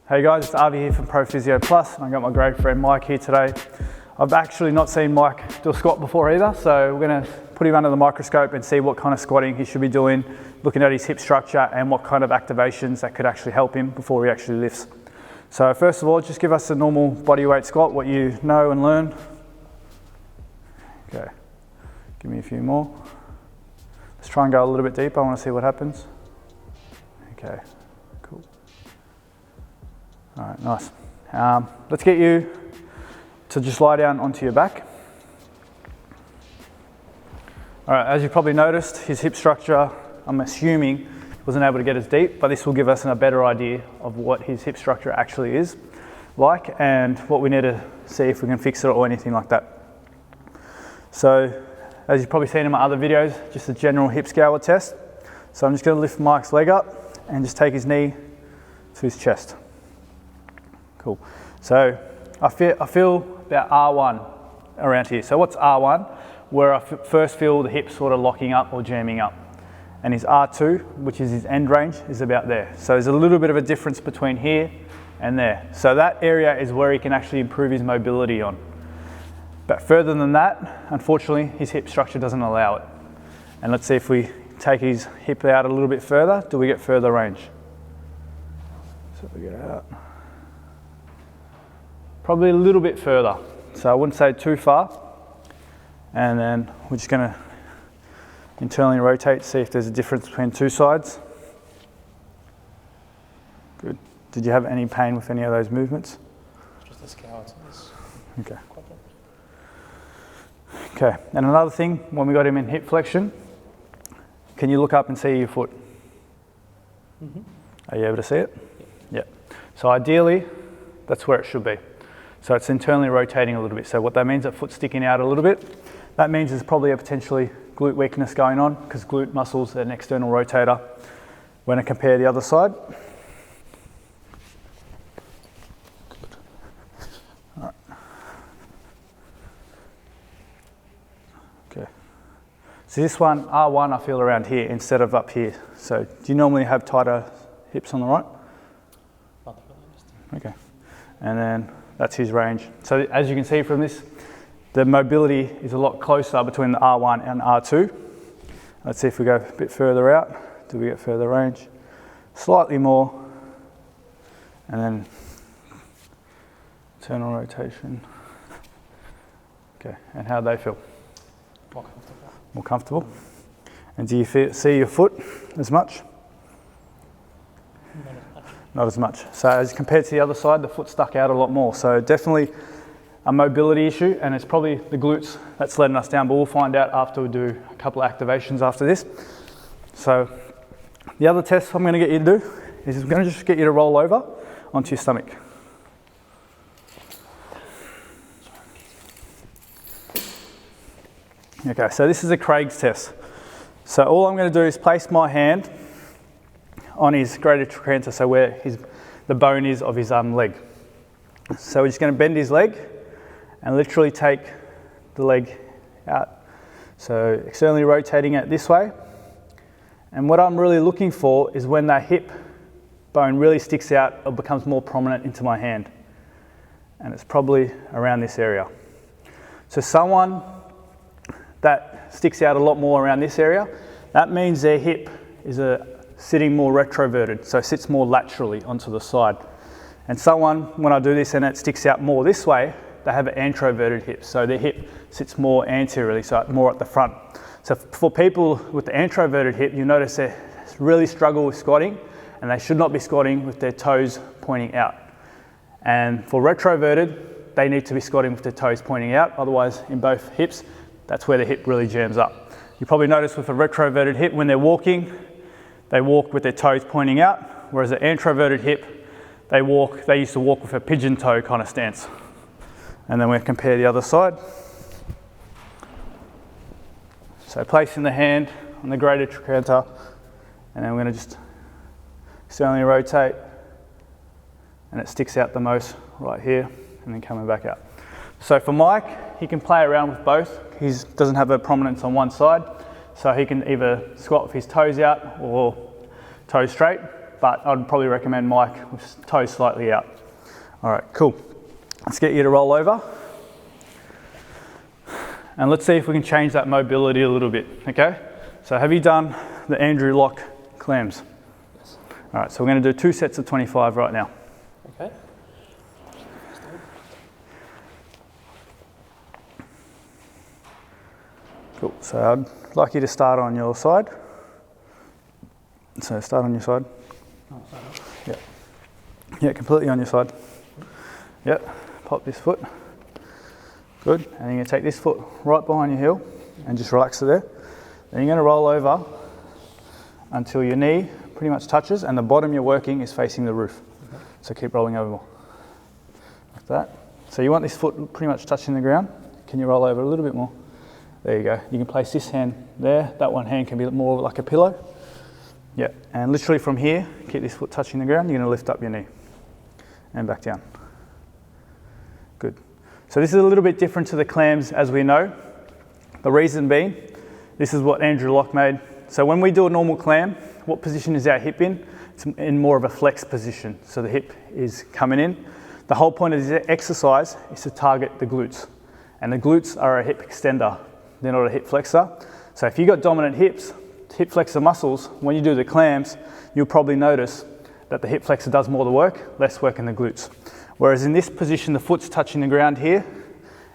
Hey guys, it's Aarvi here from ProPhysio Plus, and I've got my great friend Mike here today. I've actually not seen Mike do a squat before either, so we're going to put him under the microscope and see what kind of squatting he should be doing, looking at his hip structure and what kind of activations that could actually help him before he actually lifts. So first of all, just give us a normal body weight squat, what you know and learn. Okay, give me a few more. Let's try and go a little bit deeper, I want to see what happens. Okay, cool. All right, nice. Let's get you to just lie down onto your back. All right, as you probably noticed, his hip structure, I'm assuming, wasn't able to get as deep, but this will give us a better idea of what his hip structure actually is like and what we need to see if we can fix it or anything like that. So, as you've probably seen in my other videos, just a general hip scour test. So I'm just going to lift Mike's leg up and just take his knee to his chest. Cool. So I feel about R1 around here. So what's R1? Where I first feel the hip sort of locking up or jamming up. And his R2, which is his end range, is about there. So there's a little bit of a difference between here and there. So that area is where he can actually improve his mobility on. But further than that, unfortunately, his hip structure doesn't allow it. And let's see if we take his hip out a little bit further, do we get further range? So we get out. Probably a little bit further. So I wouldn't say too far. And then we're just gonna internally rotate, see if there's a difference between two sides. Good. Did you have any pain with any of those movements? Just the scour. Okay. Okay, and another thing, when we got him in hip flexion, can you look up and see your foot? Mm-hmm. Are you able to see it? Yeah. So ideally, that's where it should be. So it's internally rotating a little bit. So what that means, that foot's sticking out a little bit. That means there's probably a potentially glute weakness going on because glute muscles are an external rotator. When I compare the other side. All right. Okay. So this one, R1, I feel around here instead of up here. So do you normally have tighter hips on the right? Not really. Okay. And then that's his range. So as you can see from this, the mobility is a lot closer between the R1 and R2. Let's see if we go a bit further out. Do we get further range? Slightly more. And then internal rotation. Okay, and how do they feel? More comfortable. More comfortable. And do you see your foot as much? Not as much. Not as much. So as compared to the other side, the foot stuck out a lot more. So definitely a mobility issue, and it's probably the glutes that's letting us down, but we'll find out after we do a couple of activations after this. So the other test I'm going to get you to do is I'm going to just get you to roll over onto your stomach. Okay, so this is a Craig's test. So all I'm going to do is place my hand on his greater trochanter, so where the bone is of his leg. So we're just going to bend his leg and literally take the leg out. So externally rotating it this way. And what I'm really looking for is when that hip bone really sticks out or becomes more prominent into my hand. And it's probably around this area. So someone that sticks out a lot more around this area, that means their hip is sitting more retroverted, so sits more laterally onto the side. And someone, when I do this and it sticks out more this way, they have an anteroverted hip, so their hip sits more anteriorly, so more at the front. So for people with the anteroverted hip, you notice they really struggle with squatting, and they should not be squatting with their toes pointing out. And for retroverted, they need to be squatting with their toes pointing out, otherwise in both hips, that's where the hip really jams up. You probably notice with a retroverted hip, when they're walking, they walk with their toes pointing out, whereas an anteroverted hip, they used to walk with a pigeon toe kind of stance. And then we'll compare the other side. So placing the hand on the greater trochanter, and then we're going to just externally rotate, and it sticks out the most right here, and then coming back out. So for Mike, he can play around with both. He doesn't have a prominence on one side, so he can either squat with his toes out or toes straight. but I'd probably recommend Mike with toes slightly out. All right, cool. Let's get you to roll over. And let's see if we can change that mobility a little bit, okay? So have you done the Andrew lock clams? Yes. All right, so we're going to do 2 sets of 25 right now. Okay. Cool, so I'd like you to start on your side. So start on your side. Oh, sorry. Yeah. Yeah, completely on your side. Yep, pop this foot. Good, and you're going to take this foot right behind your heel and just relax it there. Then you're going to roll over until your knee pretty much touches and the bottom you're working is facing the roof. Okay. So keep rolling over more, like that. So you want this foot pretty much touching the ground. Can you roll over a little bit more? There you go. You can place this hand there. That one hand can be more like a pillow. Yeah, and literally from here, keep this foot touching the ground. You're going to lift up your knee and back down. Good. So this is a little bit different to the clams as we know. The reason being, this is what Andrew Locke made. So when we do a normal clam, what position is our hip in? It's in more of a flex position. So the hip is coming in. The whole point of this exercise is to target the glutes. And the glutes are a hip extender. They're not a hip flexor. So if you've got dominant hips, hip flexor muscles, when you do the clams, you'll probably notice that the hip flexor does more of the work, less work in the glutes. Whereas in this position, the foot's touching the ground here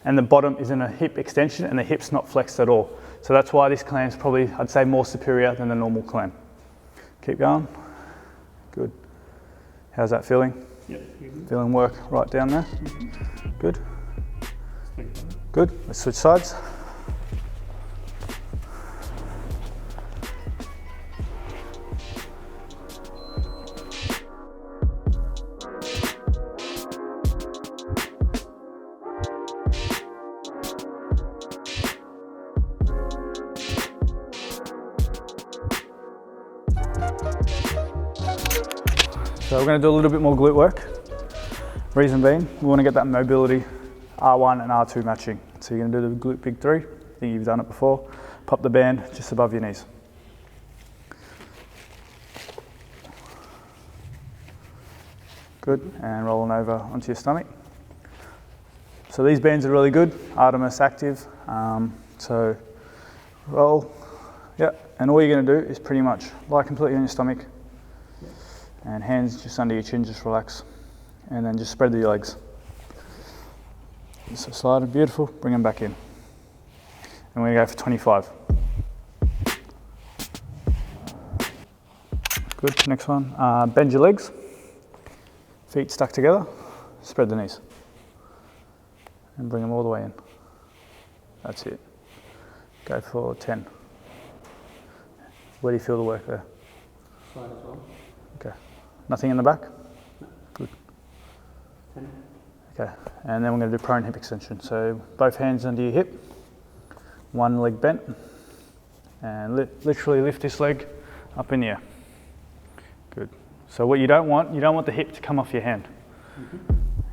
and the bottom is in a hip extension and the hip's not flexed at all. So that's why this clam's probably, I'd say, more superior than the normal clam. Keep going. Good. How's that feeling? Yep. Feeling work right down there? Good. Good. Let's switch sides. So we're going to do a little bit more glute work. Reason being, we want to get that mobility R1 and R2 matching. So you're going to do the glute big 3. I think you've done it before. Pop the band just above your knees. Good, and rolling over onto your stomach. So these bands are really good, Artemis active. So roll, yeah, and all you're going to do is pretty much lie completely on your stomach. And hands just under your chin, just relax. And then just spread your legs. So slide it, beautiful, bring them back in. And we're going to go for 25. Good, next one. Bend your legs. Feet stuck together. Spread the knees. And bring them all the way in. That's it. Go for 10. Where do you feel the work there? Slide as well. Okay. Nothing in the back? No. Good. 10. Okay, and then we're going to do prone hip extension. So both hands under your hip, one leg bent, and literally lift this leg up in the air. Good. So what you don't want the hip to come off your hand.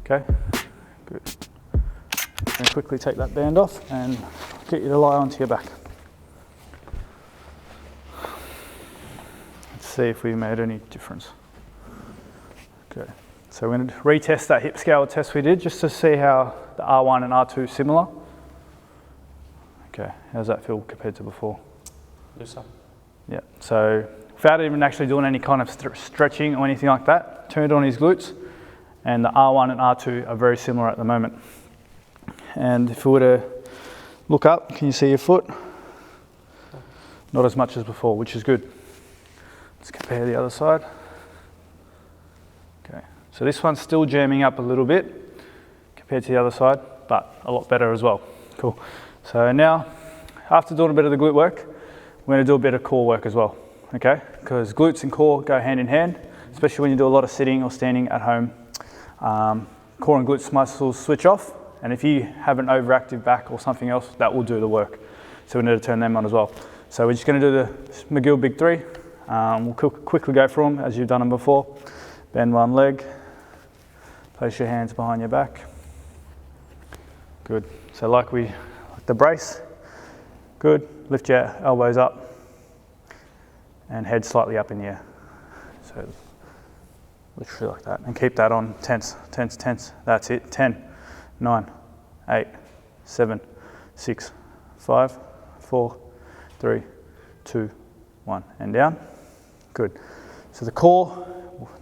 Okay, good. And quickly take that band off and get you to lie onto your back. Let's see if we made any difference. Okay, so we're going to retest that hip scale test we did just to see how the R1 and R2 are similar. Okay, how does that feel compared to before? Looser. Yeah, so without even actually doing any kind of stretching or anything like that, turned on his glutes, and the R1 and R2 are very similar at the moment. And if we were to look up, can you see your foot? Not as much as before, which is good. Let's compare the other side. Okay, so this one's still jamming up a little bit compared to the other side, but a lot better as well. Cool. So now, after doing a bit of the glute work, we're going to do a bit of core work as well, okay? Because glutes and core go hand in hand, especially when you do a lot of sitting or standing at home. Core and glutes muscles switch off, and if you have an overactive back or something else, that will do the work. So we need to turn them on as well. So we're just going to do the McGill Big 3. We'll quickly go through them as you've done them before. Bend one leg, place your hands behind your back. Good. So like the brace, good. Lift your elbows up and head slightly up in the air. So Literally like that. And keep that on, tense, tense, tense. That's it. 10, 9, 8, 7, 6, 5, 4, 3, 2, 1. And down. Good. So the core,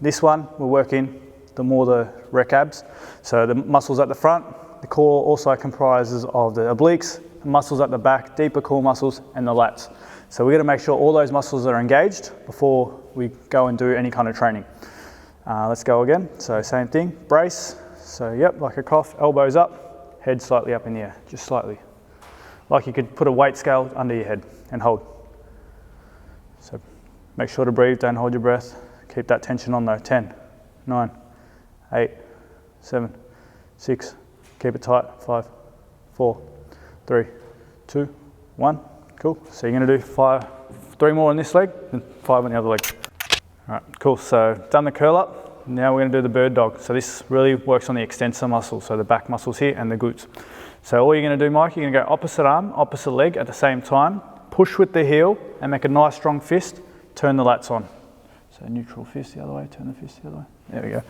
this one we're working the more the rec abs. So the muscles at the front, the core also comprises of the obliques, the muscles at the back, deeper core muscles, and the lats. So we're going to make sure all those muscles are engaged before we go and do any kind of training. Let's go again. So same thing, brace. So yep, like a cough, elbows up, head slightly up in the air, just slightly. Like you could put a weight scale under your head and hold. So make sure to breathe, don't hold your breath. Keep that tension on though. 10, 9, 8, 7, 6, keep it tight. 5, 4, 3, 2, 1. Cool. So you're going to do 3 more on this leg and 5 on the other leg. All right, cool. So done the curl up. Now we're going to do the bird dog. So this really works on the extensor muscle, so the back muscles here and the glutes. So all you're going to do, Mike, you're going to go opposite arm, opposite leg at the same time. Push with the heel and make a nice strong fist. Turn the lats on. So neutral fist the other way, turn the fist the other way. There we go.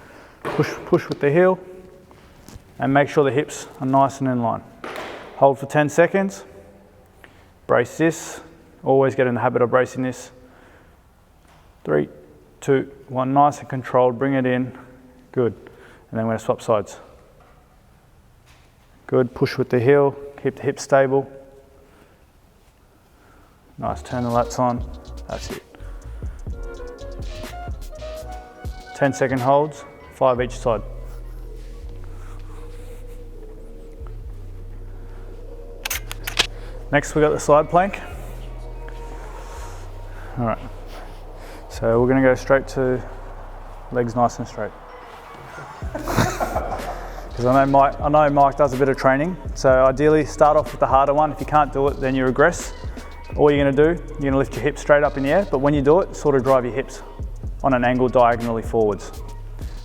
Push with the heel and make sure the hips are nice and in line. Hold for 10 seconds. Brace this. Always get in the habit of bracing this. 3, 2, 1. Nice and controlled. Bring it in. Good. And then we're going to swap sides. Good. Push with the heel. Keep the hips stable. Nice. Turn the lats on. That's it. 10-second holds. 5 each side. Next, we've got the side plank. All right. So we're going to go straight to legs nice and straight. Because I know Mike does a bit of training. So ideally, start off with the harder one. If you can't do it, then you regress. All you're going to do, you're going to lift your hips straight up in the air. But when you do it, sort of drive your hips on an angle diagonally forwards.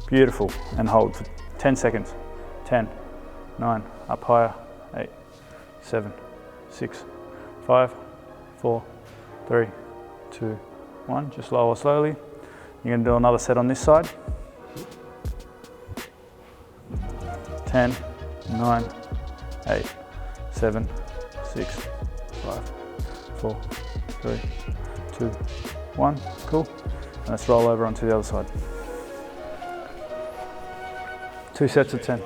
Beautiful. And hold for 10 seconds. 10, 9, up higher, 8, 7, 6, 5, 4, 3, 2, 1. Just lower slowly. You're going to do another set on this side. 10, 9, 8, 7, 6, 5, 4, 3, 2, 1. Cool. And let's roll over onto the other side. 2 sets of 10.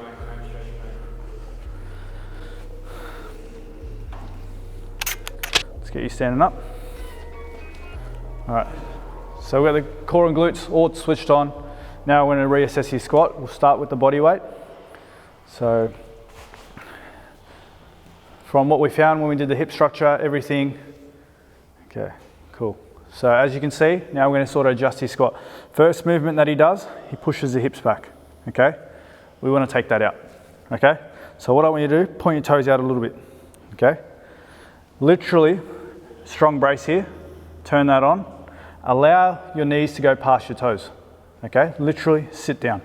Get you standing up. All right, so we've got the core and glutes all switched on. Now we're going to reassess your squat. We'll start with the body weight. So from what we found when we did the hip structure, everything, okay, cool. So as you can see, now we're going to sort of adjust his squat. First movement that he does, he pushes the hips back, okay? We want to take that out, okay? So what I want you to do, point your toes out a little bit, okay? Literally, strong brace here, turn that on. Allow your knees to go past your toes, okay? Literally sit down.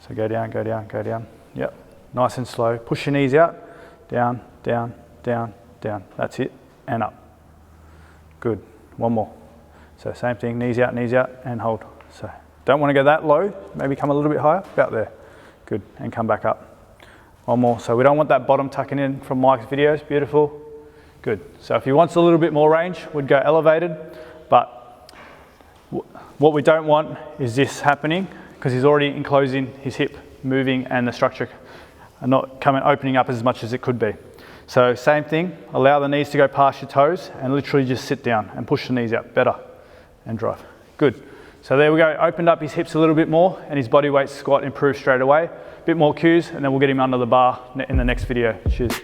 So go down, go down, go down. Yep, nice and slow. Push your knees out, down, down, down, down. That's it, and up. Good, one more. So same thing, knees out, and hold. So don't want to go that low, maybe come a little bit higher, about there. Good, and come back up. One more, so we don't want that bottom tucking in from Mike's videos, beautiful. Good. So if he wants a little bit more range, we'd go elevated, but what we don't want is this happening because he's already enclosing his hip, moving, and the structure are not opening up as much as it could be. So same thing, allow the knees to go past your toes and literally just sit down and push the knees out, better, and drive. Good. So there we go, opened up his hips a little bit more and his body weight squat improved straight away. A bit more cues and then we'll get him under the bar in the next video. Cheers.